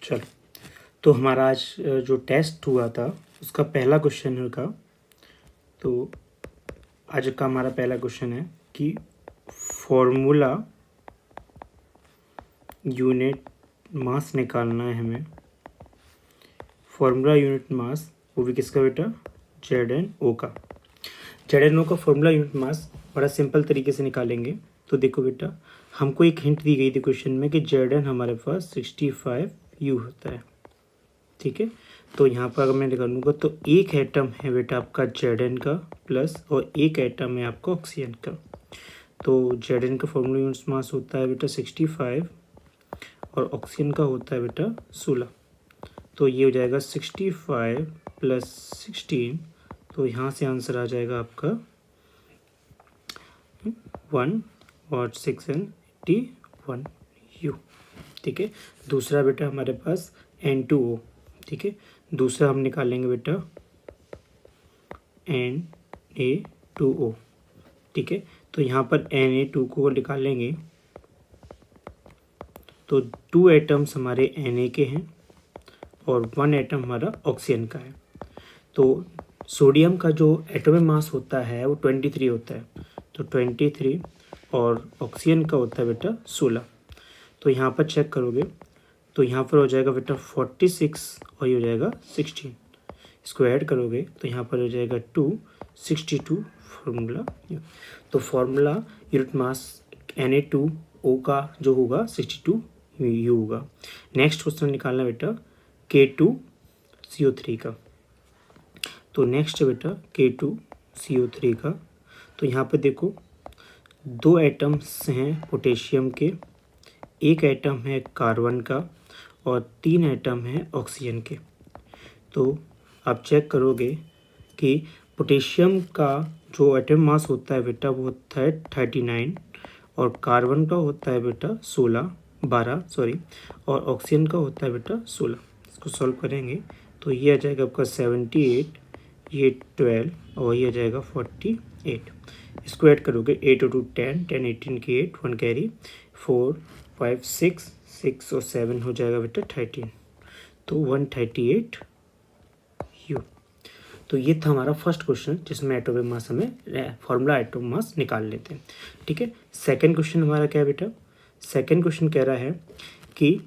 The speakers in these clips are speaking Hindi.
चलो, तो हमारा आज जो टेस्ट हुआ था उसका पहला क्वेश्चन होगा। तो आज का हमारा पहला क्वेश्चन है कि फॉर्मूला यूनिट मास निकालना है हमें। फॉर्मूला यूनिट मास वो भी किसका बेटा? ZnO का। ZnO का फॉर्मूला यूनिट मास बड़ा सिंपल तरीके से निकालेंगे। तो देखो बेटा, हमको एक हिंट दी गई थी क्वेश्चन में कि Zn हमारे पास 65U होता है। ठीक है, तो यहाँ पर अगर मैं निकालूंगा तो एक एटम है बेटा आपका Zn का प्लस और एक एटम है आपका ऑक्सीजन का। तो Zn का फॉर्मूला यूनिट मास होता है बेटा 65 और ऑक्सीजन का होता है बेटा 16। तो ये हो जाएगा 65 प्लस 16। तो यहाँ से आंसर आ जाएगा आपका 1 और 6 and 81U। ठीक है, दूसरा बेटा हमारे पास N2O। ठीक है, दूसरा हम निकालेंगे बेटा Na2O। ठीक है, तो यहाँ पर Na2 को निकालेंगे तो 2 एटम्स हमारे Na के हैं और 1 एटम हमारा ऑक्सीजन का है। तो सोडियम का जो एटॉमिक मास होता है वो 23 होता है। तो 23 और ऑक्सीजन का होता है बेटा 16। तो यहाँ पर चेक करोगे तो यहाँ पर हो जाएगा बेटा 46 और ये हो जाएगा 16। इसको ऐड करोगे तो यहाँ पर हो जाएगा 262 फार्मूला। तो फार्मूला यूनिट मास Na2O का जो होगा 62U होगा। नेक्स्ट क्वेश्चन निकालना बेटा K2CO3 का। तो नेक्स्ट बेटा K2CO3 का। तो यहाँ पे देखो 2 एटम्स हैं पोटेशियम के, एक एटम है कार्बन का और 3 एटम है ऑक्सीजन के। तो आप चेक करोगे कि पोटेशियम का जो एटम मास होता है बेटा वो होता है 39 और कार्बन का होता है बेटा 12 और ऑक्सीजन का होता है बेटा 16। इसको सॉल्व करेंगे तो ये आ जाएगा आपका 78, ये 12 और ये आ जाएगा 48। इसको ऐड करोगे 8 और 2 10, 10 18 की 8, 1 कैरी, 4 5 6 और 7 हो जाएगा बेटा 13। तो 138U। तो ये था हमारा फर्स्ट क्वेश्चन जिसमें एटॉमिक मास हमें फॉर्मूला एटॉमिक मास निकाल लेते हैं। ठीक है, सेकंड क्वेश्चन हमारा क्या है बेटा? सेकंड क्वेश्चन कह रहा है कि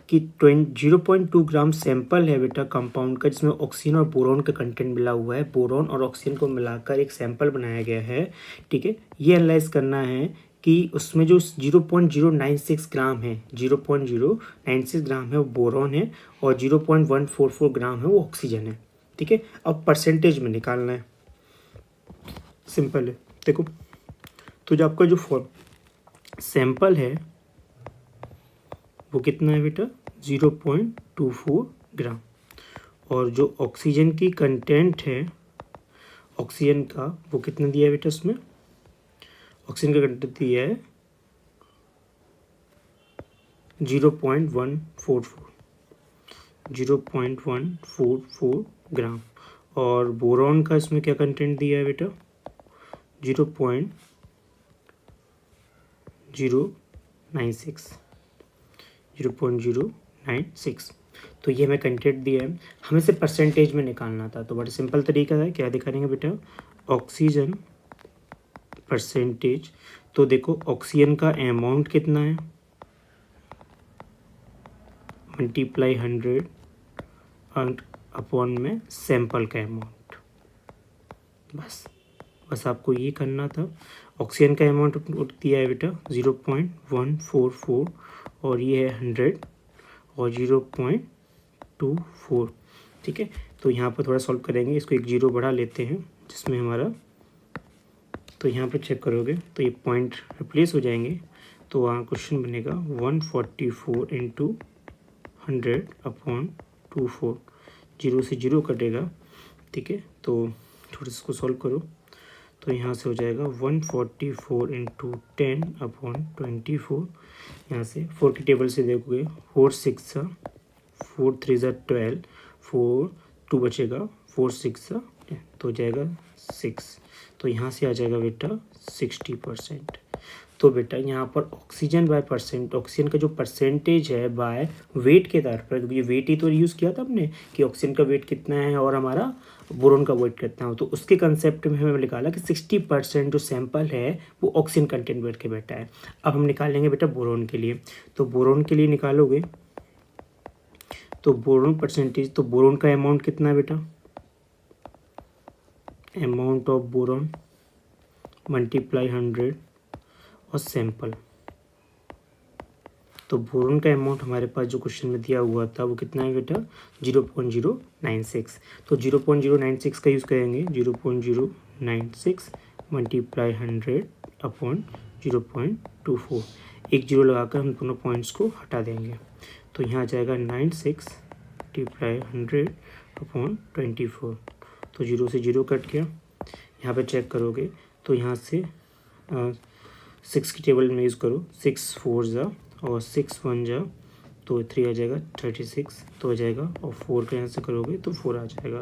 0.2 ग्राम सैंपल है बेटा कंपाउंड का जिसमें ऑक्सीजन और बोरॉन का कंटेंट मिला हुआ है। बोरॉन और ऑक्सीजन को मिलाकर एक सैंपल बनाया गया है। ठीक है, ये एनालाइज करना है कि उसमें जो 0.096 ग्राम है, 0.096 ग्राम है वो बोरॉन है और 0.144 ग्राम है वो ऑक्सीजन है। ठीक है, अब परसेंटेज में निकालना है। सिंपल है, देखो तो जो आपका जो सैंपल है वो कितना है बेटा? 0.24 ग्राम। और जो ऑक्सीजन की कंटेंट है ऑक्सीजन का वो कितना दिया है बेटा? उसमें ऑक्सीजन का कंटेंट दिया है 0.144 ग्राम। और बोरॉन का इसमें क्या कंटेंट दिया है बेटा? 0.096। तो ये हमें कंटेंट दिया है, हमें से परसेंटेज में निकालना था। तो बड़ा सिंपल तरीका है, क्या दिखाएंगे बेटा? Oxygen percentage. तो देखो ऑक्सीजन का अमाउंट कितना है, मल्टीप्लाई 100 अपॉन में सैंपल का अमाउंट। बस आपको ये करना था। ऑक्सीजन का अमाउंट दिया है बेटा 0.144 और ये है 100 और 0.24। ठीक है, तो यहाँ पर थोड़ा सॉल्व करेंगे, इसको एक जीरो बढ़ा लेते हैं जिसमें हमारा, तो यहाँ पर चेक करोगे तो ये पॉइंट रिप्लेस हो जाएंगे। तो वहाँ क्वेश्चन बनेगा 144 × 100 अपॉन 24। 0 से 0 कटेगा। ठीक है, तो थोड़ा इसको सॉल्व करो तो यहाँ से हो जाएगा 144 × 10 अपॉन 24। यहाँ से 4 की टेबल से देखोगे 4 6 4 3 12, 4 2 बचेगा, 4 6 तो हो जाएगा 6। तो यहाँ से आ जाएगा बेटा 60%। तो बेटा यहाँ पर ऑक्सीजन बाय परसेंट, ऑक्सीजन का जो परसेंटेज है बाय वेट के आधार पर, क्योंकि वेट ही तो यूज़ किया था हमने कि ऑक्सीजन का वेट कितना है और हमारा बोरोन का वेट कितना हो, तो उसके कंसेप्ट में हमें निकाला कि 60% जो सैंपल है वो ऑक्सीजन कंटेंट बैठ के बैठा है। अब हम निकालेंगे बेटा बोरोन के लिए, तो बोरोन के लिए निकालोगे तो बोरोन परसेंटेज, तो बोरोन का अमाउंट कितना है बेटा, अमाउंट ऑफ बोरोन मल्टीप्लाई 100 और सैंपल। तो बोरोन का अमाउंट हमारे पास जो क्वेश्चन में दिया हुआ था वो कितना है बेटा, 0.096। तो 0.096 का यूज़ करेंगे, 0.096 मल्टीप्लाई 100 अपॉन 0.24, एक जीरो लगाकर हम दोनों पॉइंट्स को हटा देंगे, तो यहाँ आ जाएगा 96 मल्टीप्लाई 100 अपॉन 24, तो 0 से 0 कट गया। यहाँ पे चेक करोगे तो यहाँ से 6 की टेबल में यूज़ करो, 6 4 जा और 6 1 जा, तो 3 आ जाएगा 36, तो आ जाएगा, और 4 का यहाँ से करोगे तो 4 आ जाएगा,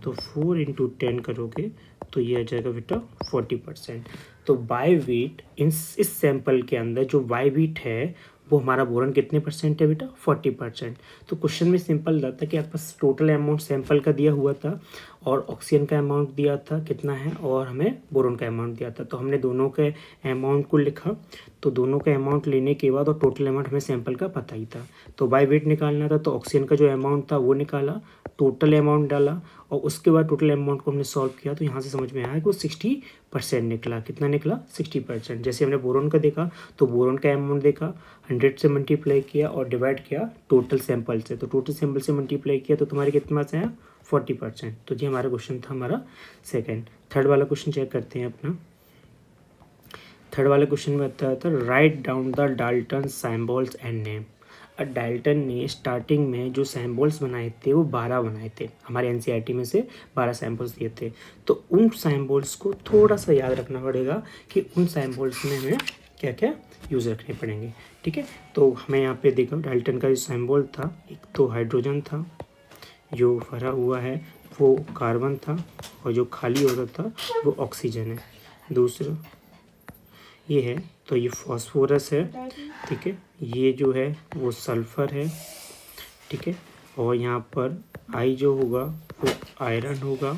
तो 4 इंटू 10 करोगे तो ये आ जाएगा बेटा 40%। तो बाय वेट इस सैंपल के अंदर जो बाय वेट है वो हमारा बोरॉन कितने परसेंट है बेटा, 40%। तो क्वेश्चन में सिंपल रहता है कि आपके पास टोटल अमाउंट सैंपल का दिया हुआ था और ऑक्सीजन का अमाउंट दिया था कितना है और हमें बोरॉन का अमाउंट दिया था, तो हमने दोनों के अमाउंट को लिखा, तो दोनों का अमाउंट लेने के बाद और टोटल अमाउंट हमें सैंपल का पता ही था, तो बाय वेट निकालना था, तो ऑक्सीजन का जो अमाउंट था वो निकाला, टोटल अमाउंट डाला और उसके बाद टोटल अमाउंट को हमने सॉल्व किया, तो यहाँ से समझ में आया कि वो 60% निकला। कितना निकला, 60%। जैसे हमने बोरॉन का देखा तो बोरॉन का अमाउंट देखा, 100 से मल्टीप्लाई किया और डिवाइड किया टोटल सैंपल से, तो टोटल सैंपल से मल्टीप्लाई किया तो तुम्हारे कितना से आया, 40%। तो ये हमारा क्वेश्चन था हमारा सेकंड। थर्ड वाला क्वेश्चन चेक करते हैं अपना। थर्ड वाले क्वेश्चन में बताया था write down the Dalton symbols and name. Dalton ने स्टार्टिंग में जो सैम्बल्स बनाए थे वो 12 बनाए थे, हमारे एनसीईआरटी में से 12 सैम्बल्स दिए थे, तो उन सैम्बल्स को थोड़ा सा याद रखना पड़ेगा कि उन सैम्बल्स में हमें क्या क्या यूज़ रखने पड़ेंगे। ठीक है, तो हमें यहाँ पे देखो डाल्टन का जो सैम्बल था, एक तो हाइड्रोजन था, जो भरा हुआ है वो कार्बन था और जो खाली हो रहा था वो ऑक्सीजन है। दूसरा ये है तो ये फॉस्फोरस है, ठीक है, ये जो है वो सल्फ़र है, ठीक है, और यहाँ पर आई जो होगा वो आयरन होगा।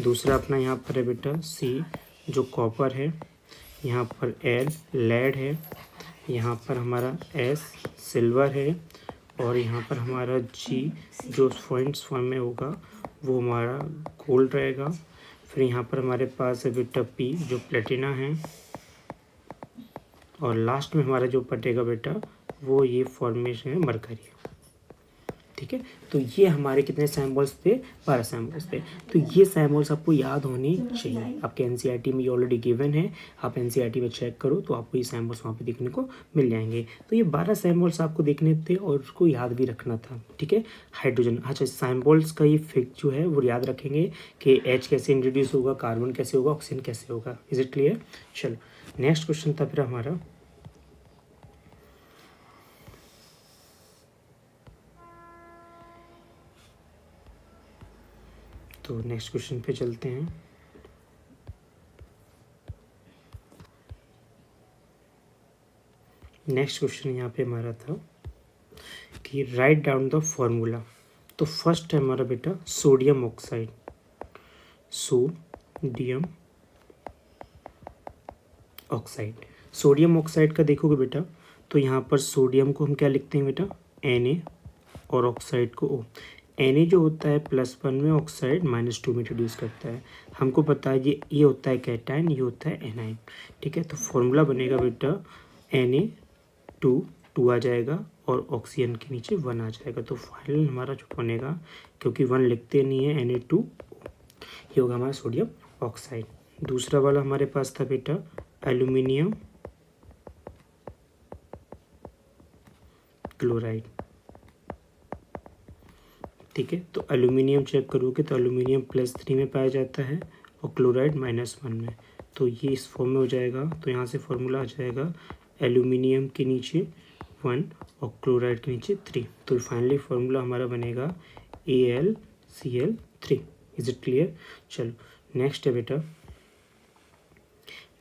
दूसरा अपना यहाँ पर है बेटा सी जो कॉपर है, यहाँ पर एल लेड है, यहाँ पर हमारा एस सिल्वर है और यहाँ पर हमारा जी जो पॉइंट्स फॉर्म में होगा वो हमारा गोल्ड रहेगा। फिर यहाँ पर हमारे पास है बेटा पी जो प्लेटिना है और लास्ट में हमारा जो पटेगा बेटा वो ये फॉर्मेशन है मरकरी। ठीक है, तो ये हमारे कितने सैम्बल्स थे, 12 सैम्बल्स थे। तो ये सैम्बल्स आपको याद होने चाहिए, आपके एनसीईआरटी में ये ऑलरेडी गिवन है, आप एनसीईआरटी में चेक करो तो आपको ये सैम्बल्स वहाँ पे देखने को मिल जाएंगे। तो ये 12 सैम्बल्स आपको देखने थे और उसको याद भी रखना था। ठीक है, हाइड्रोजन, अच्छा सैम्बल्स का ये फिक्स जो है वो याद रखेंगे कि एच कैसे इंट्रोड्यूस होगा, कार्बन कैसे होगा, ऑक्सीजन कैसे होगा। Is it clear? चलो नेक्स्ट क्वेश्चन था फिर हमारा, तो नेक्स्ट क्वेश्चन पे चलते हैं। नेक्स्ट क्वेश्चन यहाँ पे हमारा था कि राइट डाउन द फॉर्मूला। तो फर्स्ट है हमारा बेटा sodium oxide, sodium oxide. Sodium oxide का देखोगे बेटा तो यहाँ पर सोडियम को हम क्या लिखते हैं बेटा, Na और ऑक्साइड को O। Na जो होता है +1 में, ऑक्साइड -2 में इंट्रोड्यूस करता है। हमको पता है ये होता है कैटायन, ये होता है एनाइन। ठीक है, तो फॉर्मूला बनेगा बेटा Na 2 आ जाएगा और ऑक्सीजन के नीचे 1 आ जाएगा। तो फाइनल हमारा जो बनेगा, क्योंकि 1 लिखते नहीं है, Na2 ये होगा हमारा सोडियम ऑक्साइड। दूसरा वाला हमारे पास था बेटा एल्यूमिनियम क्लोराइड। ठीक है, तो एल्यूमिनियम चेक करोगे तो एल्यूमिनियम +3 में पाया जाता है और क्लोराइड -1 में, तो ये इस फॉर्म में हो जाएगा। तो यहाँ से फॉर्मूला आ जाएगा एल्यूमिनियम के नीचे 1 और क्लोराइड के नीचे 3। तो फाइनली फॉर्मूला हमारा बनेगा AlCl3। Is it clear? चलो नेक्स्ट है बेटा,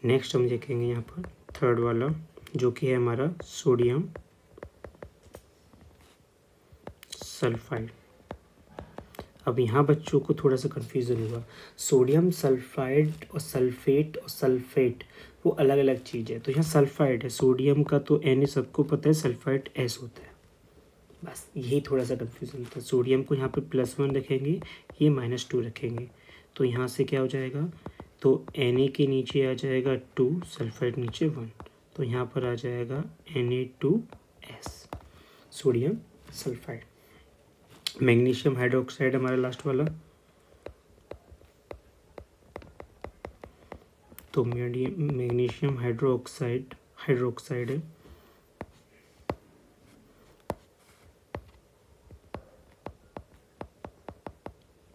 नेक्स्ट हम देखेंगे यहाँ पर थर्ड वाला जो कि है हमारा सोडियम सल्फाइड। अब यहाँ बच्चों को थोड़ा सा कन्फ्यूज़न हुआ, सोडियम सल्फाइड और सल्फेट और सल्फेट वो अलग अलग चीज़ है। तो यहाँ सल्फाइड है, सोडियम का तो एन सबको पता है, सल्फाइड एस होता है, बस यही थोड़ा सा कन्फ्यूज़न था। सोडियम को यहाँ पे +1 रखेंगे, ये -2 रखेंगे, तो यहाँ से क्या हो जाएगा, तो Na के नीचे आ जाएगा 2, सल्फाइड नीचे 1, तो यहाँ पर आ जाएगा Na2S sodium sulphide. Magnesium hydroxide हमारा लास्ट वाला, तो मैग्नीशियम हाइड्रोक्साइड है,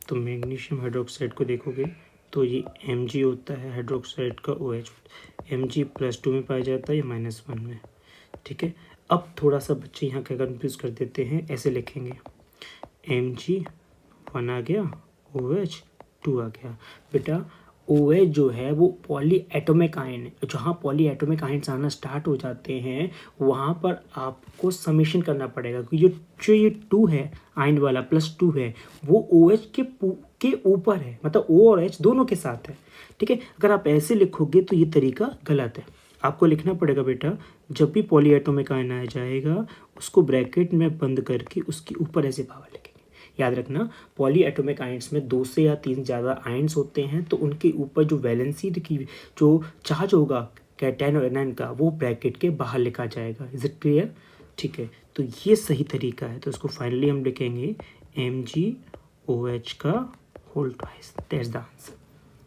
तो मैग्नीशियम हाइड्रोक्साइड को देखोगे तो ये Mg होता है, हाइड्रोक्साइड का OH, Mg+2 में पाया जाता है या -1 में, ठीक है। अब थोड़ा सा बच्चे यहाँ क्या कन्फ्यूज़ कर देते हैं, ऐसे लिखेंगे Mg1 आ गया, OH 2 आ गया। बेटा OH जो है वो पॉली एटोमिक आयन है, जहाँ पॉली एटोमिक आयन्स आना स्टार्ट हो जाते हैं वहाँ पर आपको समेशन करना पड़ेगा, क्योंकि जो ये 2 है आयन वाला +2 है वो OH के ऊपर है, मतलब O और H दोनों के साथ है, ठीक है। अगर आप ऐसे लिखोगे तो ये तरीका गलत है, आपको लिखना पड़ेगा बेटा, जब भी पॉली एटोमिक आयन आ जाएगा उसको ब्रैकेट में बंद करके उसके ऊपर ऐसे पावर लिखेंगे। याद रखना, पॉली एटोमिक आयन्स में 2 से या 3 ज़्यादा आयन्स होते हैं, तो उनके ऊपर जो वैलेंसी की जो चार्ज होगा कैटायन और एनायन का वो ब्रैकेट के बाहर लिखा जाएगा। Is it clear? ठीक है, तो ये सही तरीका है, तो इसको फाइनली हम लिखेंगे MgOH का whole twice, that's the answer.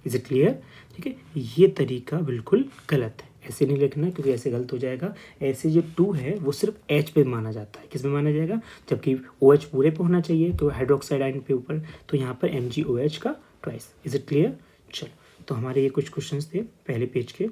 Is it clear? ठीक है, ये तरीका बिल्कुल गलत है, ऐसे नहीं लिखना क्योंकि ऐसे गलत हो जाएगा। ऐसे जो 2 है वो सिर्फ H पे माना जाता है, किस में माना जाएगा, जबकि OH पूरे पे होना चाहिए, तो हाइड्रोक्साइड आयन पे ऊपर, तो यहाँ पर MgOH का ट्वाइस। Is it clear? चलो, तो हमारे ये कुछ क्वेश्चंस थे पहले पेज के।